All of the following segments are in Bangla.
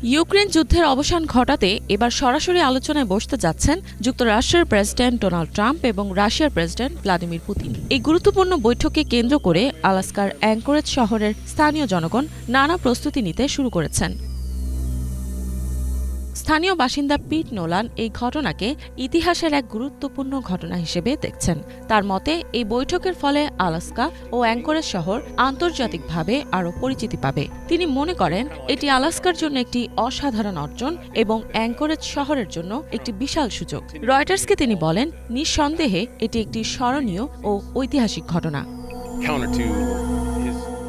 ইউক্রেন যুদ্ধের অবসান ঘটাতে এবার সরাসরি আলোচনায় বসতে যাচ্ছেন যুক্তরাষ্ট্রের প্রেসিডেন্ট ডোনাল্ড ট্রাম্প এবং রাশিয়ার প্রেসিডেন্ট ভ্লাদিমির পুতিন। এই গুরুত্বপূর্ণ বৈঠককে কেন্দ্র করে আলাস্কার অ্যাঙ্করেজ শহরের স্থানীয় জনগণ নানা প্রস্তুতি নিতে শুরু করেছেন। স্থানীয় বাসিন্দা পিট নোলান এই ঘটনাকে ইতিহাসের এক গুরুত্বপূর্ণ ঘটনা হিসেবে দেখছেন। তার মতে এই বৈঠকের ফলে আলাস্কা ও অ্যাঙ্করেজ শহর আন্তর্জাতিকভাবে আরও পরিচিতি পাবে। তিনি মনে করেন এটি আলাস্কার জন্য একটি অসাধারণ অর্জন এবং অ্যাঙ্করেজ শহরের জন্য একটি বিশাল সুযোগ। রয়টার্সকে তিনি বলেন, নিঃসন্দেহে এটি একটি স্মরণীয় ও ঐতিহাসিক ঘটনা।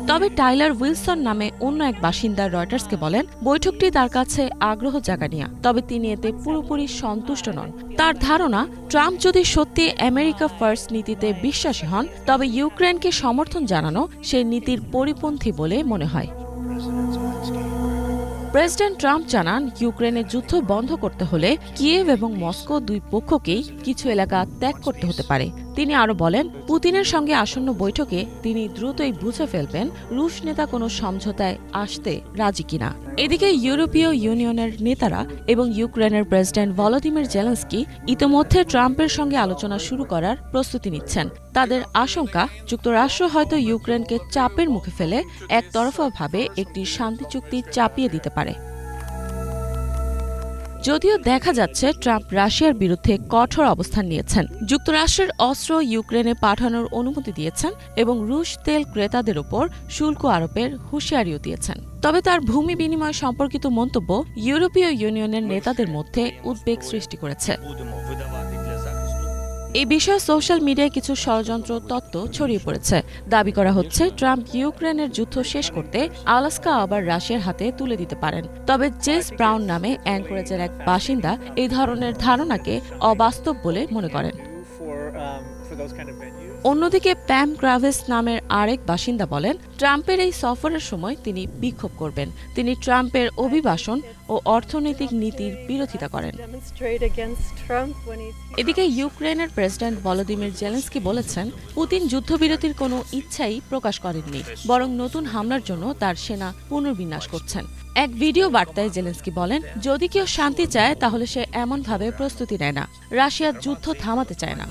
তবে টাইলার উইলসন নামে অন্য এক বাসিন্দা রয়টার্সকে বলেন, বৈঠকটি তার কাছে আগ্রহ জাগানিয়া, তবে তিনি এতে পুরোপুরি সন্তুষ্ট নন। তার ধারণা, ট্রাম্প যদি সত্যি আমেরিকা ফার্স্ট নীতিতে বিশ্বাসী হন, তবে ইউক্রেনকে সমর্থন জানানো সেই নীতির পরিপন্থী বলে মনে হয়। প্রেসিডেন্ট ট্রাম্প জানান, ইউক্রেনের যুদ্ধ বন্ধ করতে হলে কিয়েভ এবং মস্কো দুই পক্ষকেই কিছু এলাকা ত্যাগ করতে হতে পারে। তিনি আরও বলেন, পুতিনের সঙ্গে আসন্ন বৈঠকে তিনি দ্রুতই বুঝে ফেলবেন রুশ নেতা কোনো সমঝোতায় আসতে রাজি কিনা। এদিকে ইউরোপীয় ইউনিয়নের নেতারা এবং ইউক্রেনের প্রেসিডেন্ট ভলোদিমির জেলেনস্কি ইতোমধ্যে ট্রাম্পের সঙ্গে আলোচনা শুরু করার প্রস্তুতি নিচ্ছেন। তাদের আশঙ্কা, যুক্তরাষ্ট্র হয়তো ইউক্রেনকে চাপের মুখে ফেলে একতরফাভাবে একটি শান্তি চুক্তি চাপিয়ে দিতে পারে। যদিও দেখা যাচ্ছে ট্রাম্প রাশিয়ার বিরুদ্ধে কঠোর অবস্থান নিয়েছেন, যুক্তরাষ্ট্রের অস্ত্র ইউক্রেনে পাঠানোর অনুমতি দিয়েছেন এবং রুশ তেল ক্রেতাদের উপর শুল্ক আরোপের হুঁশিয়ারিও দিয়েছেন। তবে তার ভূমি বিনিময় সম্পর্কিত মন্তব্য ইউরোপীয় ইউনিয়নের নেতাদের মধ্যে উদ্বেগ সৃষ্টি করেছে। এই বিষয়ে সোশ্যাল মিডিয়ায় কিছু ষড়যন্ত্র তত্ত্ব ছড়িয়ে পড়েছে। দাবি করা হচ্ছে, ট্রাম্প ইউক্রেনের যুদ্ধ শেষ করতে আলাস্কা আবার রাশিয়ার হাতে তুলে দিতে পারেন। তবে জেস ব্রাউন নামে অ্যাঙ্করেজের এক বাসিন্দা এই ধরনের ধারণাকে অবাস্তব বলে মনে করেন। অন্যদিকে প্যাম গ্রাভেস নামের আরেক বাসিন্দা বলেন, ট্রাম্পের এই সফরের সময় তিনি বিক্ষোভ করবেন। তিনি ট্রাম্পের অভিবাসন ও অর্থনৈতিক নীতির বিরোধিতা করেন। এদিকে ইউক্রেনের প্রেসিডেন্ট ভলোদিমির জেলেনস্কি বলেছেন, পুতিন যুদ্ধবিরতির কোনো ইচ্ছাই প্রকাশ করেননি, বরং নতুন হামলার জন্য তার সেনা পুনর্বিন্যাস করছেন। এক ভিডিও বার্তায় জেলেনস্কি বলেন, যদি কেউ শান্তি চায় তাহলে সে এমনভাবে প্রস্তুতি নেয় না। রাশিয়ার যুদ্ধ থামাতে চায় না।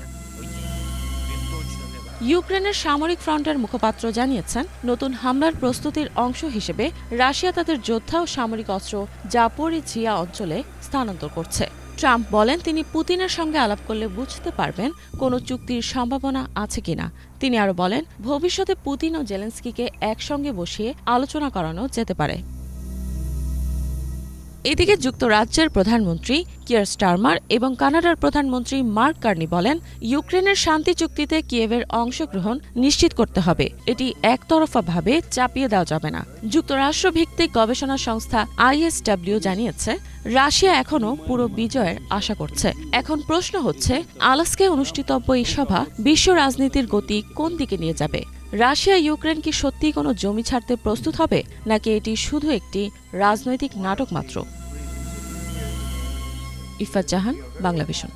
ইউক্রেনের সামরিক ফ্রন্টের মুখপাত্র জানিয়েছেন, নতুন হামলার প্রস্তুতির অংশ হিসেবে রাশিয়া তাদের যোদ্ধা ও সামরিক অস্ত্র জাপোরিঝিয়া অঞ্চলে স্থানান্তর করছে। ট্রাম্প বলেন, তিনি পুতিনের সঙ্গে আলাপ করলে বুঝতে পারবেন কোনো চুক্তির সম্ভাবনা আছে কিনা। তিনি আরও বলেন, ভবিষ্যতে পুতিন ও জেলেনস্কিকে একসঙ্গে বসিয়ে আলোচনা করানো যেতে পারে। এদিকে যুক্তরাজ্যের প্রধানমন্ত্রী কিয়ার স্টারমার এবং কানাডার প্রধানমন্ত্রী মার্ক কার্নি বলেন, ইউক্রেনের শান্তি চুক্তিতে কিয়েভের অংশগ্রহণ নিশ্চিত করতে হবে। এটি একতরফাভাবে চাপিয়ে দেওয়া যাবে না। যুক্তরাষ্ট্র ভিত্তিক গবেষণা সংস্থা ISW জানিয়েছে, রাশিয়া এখনও পুরো বিজয়ের আশা করছে। এখন প্রশ্ন হচ্ছে, আলাস্কায় অনুষ্ঠিতব্য এই সভা বিশ্ব রাজনীতির গতি কোন দিকে নিয়ে যাবে? রাশিয়া ইউক্রেন কি সত্যিই কোনো জমি ছাড়তে প্রস্তুত হবে, নাকি এটি শুধু একটি রাজনৈতিক নাটক মাত্র? ইফাত জাহান, বাংলাভিশন।